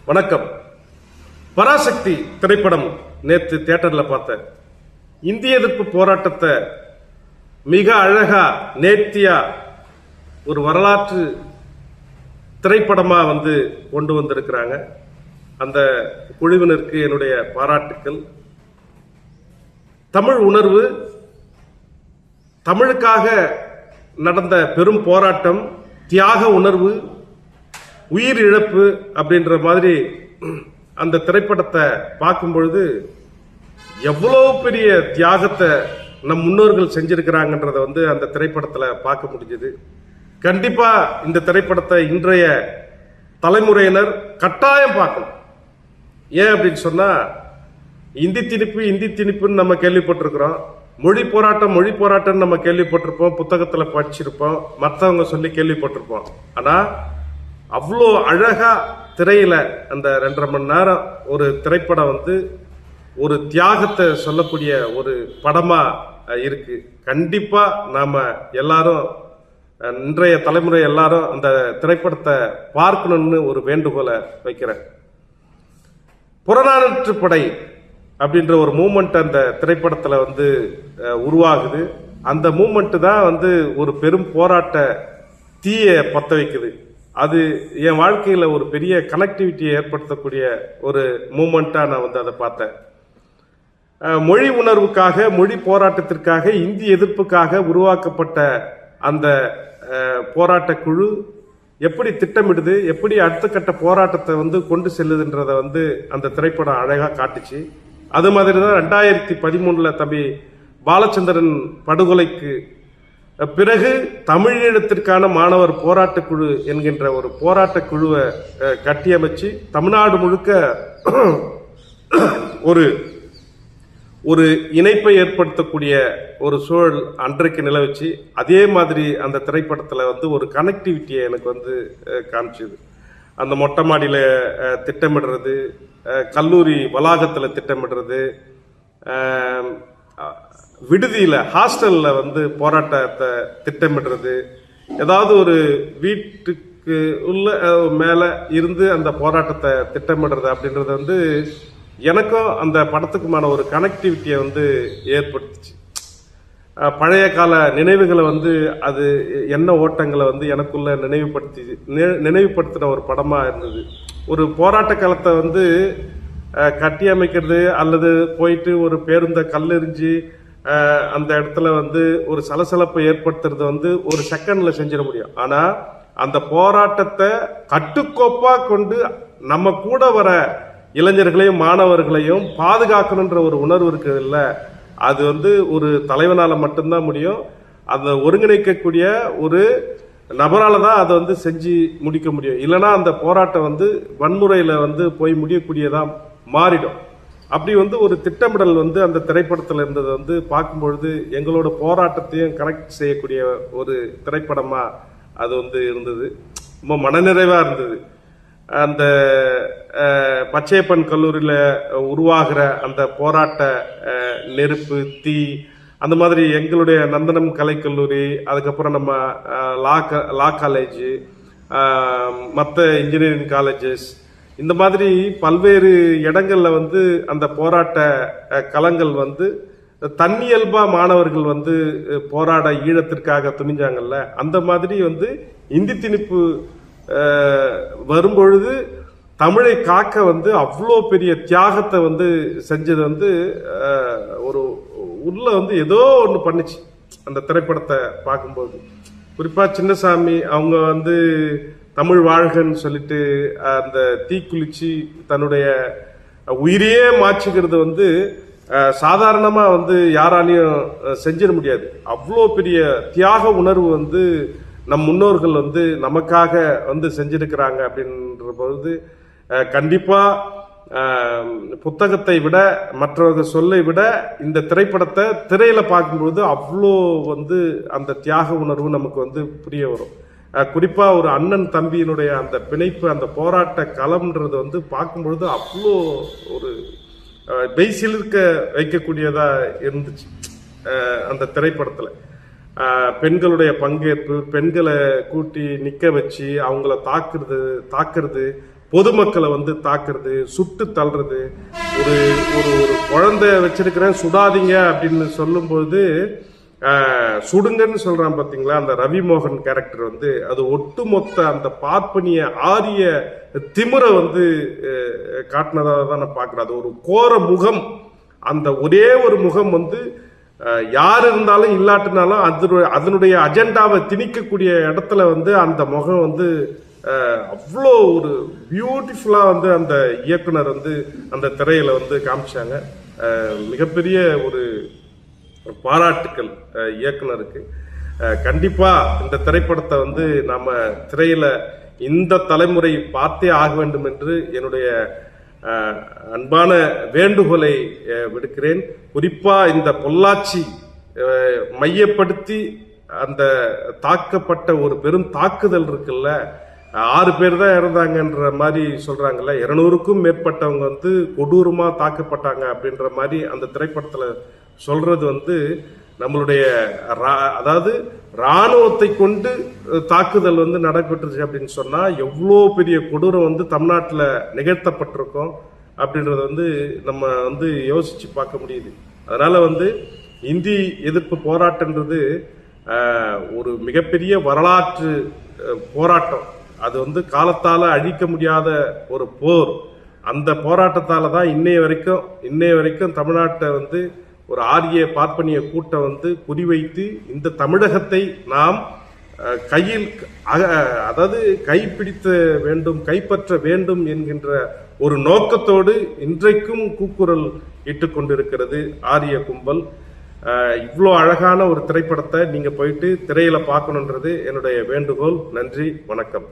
வணக்கம். பராசக்தி திரைப்படம் நேற்று தியேட்டர்ல பார்த்தேன். இந்திய எதிர்ப்பு போராட்டத்தை மிக அழகா நேர்த்தியா ஒரு வரலாற்று திரைப்படமா கொண்டு வந்திருக்கிறாங்க. அந்த குழுவினருக்கு என்னுடைய பாராட்டுக்கள். தமிழ் உணர்வு, தமிழுக்காக நடந்த பெரும் போராட்டம், தியாக உணர்வு, உயிர் இழப்பு அப்படின்ற மாதிரி அந்த திரைப்படத்தை பார்க்கும் பொழுது எவ்வளவு பெரிய தியாகத்தை நம் முன்னோர்கள் செஞ்சிருக்கிறாங்கன்றத அந்த திரைப்படத்தில் பார்க்க முடிஞ்சது. கண்டிப்பா இந்த திரைப்படத்தை இன்றைய தலைமுறையினர் கட்டாயம் பார்க்கணும். ஏன் அப்படின்னு சொன்னா, இந்தி திணிப்புன்னு நம்ம கேள்விப்பட்டிருக்கிறோம். மொழி போராட்டம் நம்ம கேள்விப்பட்டிருப்போம், புத்தகத்துல படிச்சிருப்போம், மற்றவங்க சொல்லி கேள்விப்பட்டிருப்போம். ஆனா அவ்வளோ அழகா திரையில அந்த 2.5 மணி நேரம் ஒரு திரைப்படம் ஒரு தியாகத்தை சொல்லக்கூடிய ஒரு படமா இருக்கு. கண்டிப்பா நாம எல்லாரும், இன்றைய தலைமுறை எல்லாரும் அந்த திரைப்படத்தை பார்க்கணும்னு ஒரு வேண்டுகோளை வைக்கிறேன். புறநானூற்று படை அப்படின்ற ஒரு மூமெண்ட் அந்த திரைப்படத்துல உருவாகுது. அந்த மூமெண்ட் தான் ஒரு பெரும் போராட்ட தீய பத்த வைக்குது. அது என் வாழ்க்கையில ஒரு பெரிய கனெக்டிவிட்டியை ஏற்படுத்தக்கூடிய ஒரு மூமெண்டா நான் அதை பார்த்தேன். மொழி உணர்வுக்காக, மொழி போராட்டத்திற்காக, இந்தி எதிர்ப்புக்காக உருவாக்கப்பட்ட அந்த போராட்ட குழு எப்படி திட்டமிடுது, எப்படி அடுத்த கட்ட போராட்டத்தை கொண்டு செல்லுதுன்றத அந்த திரைப்படம் அழகா காட்டுச்சு. அது மாதிரி தான் 2013 தம்பி பாலச்சந்திரன் படுகொலைக்கு பிறகு தமிழீழத்திற்கான மாணவர் போராட்ட குழு என்கின்ற ஒரு போராட்ட குழுவை கட்டியமைச்சு தமிழ்நாடு முழுக்க ஒரு ஒரு இணைப்பை ஏற்படுத்தக்கூடிய ஒரு சூழல் அன்றைக்கு நிலவச்சு, அதே மாதிரி அந்த திரைப்படத்தில் ஒரு கனெக்டிவிட்டியை எனக்கு காமிச்சுது. அந்த மொட்டை மாடியில் திட்டமிடுறது, கல்லூரி வளாகத்தில் திட்டமிடுறது, விடுதியில் ஹாஸ்டலில் போராட்டத்தை திட்டமிடுறது, ஏதாவது ஒரு வீட்டுக்கு உள்ள மேலே இருந்து அந்த போராட்டத்தை திட்டமிடுறது அப்படின்றது எனக்கும் அந்த படத்துக்குமான ஒரு கனெக்டிவிட்டியை ஏற்படுத்துச்சு. பழைய கால நினைவுகளை அது என்ன ஓட்டங்களை எனக்குள்ள நினைவுபடுத்தின ஒரு படமாக இருந்தது. ஒரு போராட்ட காலத்தை கட்டியமைக்கிறது அல்லது போயிட்டு ஒரு பேருந்தை கல்லெறிஞ்சு அந்த இடத்துல ஒரு சலசலப்பை ஏற்படுத்துறது ஒரு செகண்ட்ல செஞ்சிட முடியும். ஆனா அந்த போராட்டத்தை கட்டுக்கோப்பா கொண்டு நம்ம கூட வர இளைஞர்களையும் மாணவர்களையும் பாதுகாக்கணுன்ற ஒரு உணர்வு இருக்குது இல்ல, அது ஒரு தலைவனால மட்டும்தான் முடியும். அதை ஒருங்கிணைக்கக்கூடிய ஒரு நபரால தான் அதை செஞ்சு முடிக்க முடியும். இல்லைன்னா அந்த போராட்டம் வன்முறையில போய் முடியக்கூடியதா மாறிடும். அப்படி ஒரு திட்டமிடல் அந்த திரைப்படத்தில் இருந்தது பார்க்கும்பொழுது எங்களோட போராட்டத்தையும் கனெக்ட் செய்யக்கூடிய ஒரு திரைப்படமா அது இருந்தது. ரொம்ப மனநிறைவா இருந்தது. அந்த பச்சையப்பன் கல்லூரியில உருவாகிற அந்த போராட்ட நெருப்பு, தீ, அந்த மாதிரி எங்களுடைய நந்தனம் கலைக்கல்லூரி, அதுக்கப்புறம் நம்ம லா காலேஜ், மற்ற இன்ஜினியரிங் காலேஜஸ், இந்த மாதிரி பல்வேறு இடங்கள்ல அந்த போராட்ட களங்கள் தன்னியல்பா மாணவர்கள் போராட ஈழத்திற்காக துணிஞ்சாங்கல்ல, அந்த மாதிரி இந்தி திணிப்பு வரும்பொழுது தமிழை காக்க அவ்வளோ பெரிய தியாகத்தை செஞ்சது ஒரு உள்ள ஏதோ ஒன்று பண்ணுச்சு அந்த திரைப்படத்தை பார்க்கும்போது. குறிப்பா சின்னசாமி அவங்க தமிழ் வாழ்கன்னு சொல்லிட்டு அந்த தீக்குளிச்சு தன்னுடைய உயிரையே மாற்றிக்கிறது சாதாரணமா யாராலையும் செஞ்சிட முடியாது. அவ்வளோ பெரிய தியாக உணர்வு நம் முன்னோர்கள் நமக்காக செஞ்சிருக்கிறாங்க அப்படின்ற பொழுது கண்டிப்பா புத்தகத்தை விட, மற்றவர்கள் சொல்லை விட இந்த திரைப்படத்தை திரையில பார்க்கும்போது அவ்வளோ அந்த தியாக உணர்வு நமக்கு புரிய வரும். குறிப்பா ஒரு அண்ணன் தம்பியினுடைய அந்த பிணைப்பு, அந்த போராட்ட களம்ன்றது பார்க்கும்பொழுது அவ்வளோ ஒரு பெய்சிலிருக்க வைக்கக்கூடியதா இருந்துச்சு அந்த திரைப்படத்துல. பெண்களுடைய பங்கேற்பு, பெண்களை கூட்டி நிக்க வச்சு அவங்கள தாக்குறது, பொதுமக்களை வந்து தாக்குறது, சுட்டு தள்ளுறது, ஒரு ஒரு ஒரு குழந்தை வச்சிருக்கிறேன் சுடாதீங்க அப்படின்னு சொல்லும்போது சுடுங்கன்னு சொல்றான் பாத்தீங்களா, அந்த ரவி மோகன் கேரக்டர் வந்து அது ஒட்டுமொத்த அந்த பார்ப்பனிய ஆரிய திமிரை வந்து காட்டினதாக தான் நான் பார்க்கிறேன். அது ஒரு கோர முகம், அந்த ஒரே ஒரு முகம் வந்து யார் இருந்தாலும் இல்லாட்டினாலும் அதனுடைய அஜெண்டாவை திணிக்கக்கூடிய இடத்துல வந்து அந்த முகம் வந்து அவ்வளோ ஒரு பியூட்டிஃபுல்லா வந்து அந்த இயக்குனர் வந்து அந்த திரையில வந்து காமிச்சாங்க. மிகப்பெரிய ஒரு பாராட்டுக்கள் இயக்குனருக்கு. கண்டிப்பா இந்த திரைப்படத்தை வந்து நாம திரையில இந்த தலைமுறை பார்த்தே ஆக வேண்டும் என்று என்னுடைய அன்பான வேண்டுகோளை விடுக்கிறேன். குறிப்பா இந்த பொள்ளாச்சி மையப்படுத்தி அந்த தாக்கப்பட்ட ஒரு பெரும் தாக்குதல் இருக்குல்ல, 6 பேர் தான் இறந்தாங்கன்ற மாதிரி சொல்றாங்கல்ல, 200க்கும் மேற்பட்டவங்க வந்து கொடூரமா தாக்கப்பட்டாங்க அப்படின்ற மாதிரி அந்த திரைப்படத்துல சொல்றது வந்து நம்மளுடைய அதாவது ராணுவத்தை கொண்டு தாக்குதல் வந்து நடைபெற்றுச்சு அப்படின்னு சொன்னா எவ்வளோ பெரிய கொடூரம் வந்து தமிழ்நாட்டில் நிகழ்த்தப்பட்டிருக்கோம் அப்படின்றத வந்து நம்ம வந்து யோசிச்சு பார்க்க முடியுது. அதனால வந்து இந்தி எதிர்ப்பு போராட்டன்றது ஒரு மிகப்பெரிய வரலாற்று போராட்டம். அது வந்து காலத்தால அழிக்க முடியாத ஒரு போர். அந்த போராட்டத்தால தான் இன்னைய வரைக்கும் தமிழ்நாட்டை வந்து ஒரு ஆரிய பார்ப்பனிய கூட்டம் வந்து குறிவைத்து இந்த தமிழகத்தை நாம் கையில் அதாவது கைப்பிடித்த வேண்டும், கைப்பற்ற வேண்டும் என்கின்ற ஒரு நோக்கத்தோடு இன்றைக்கும் கூக்குரல் இட்டுக் கொண்டிருக்கிறது ஆரிய கும்பல். இவ்வளோ அழகான ஒரு திரைப்படத்தை நீங்க போயிட்டு திரையில பார்க்கணுன்றது என்னுடைய வேண்டுகோள். நன்றி, வணக்கம்.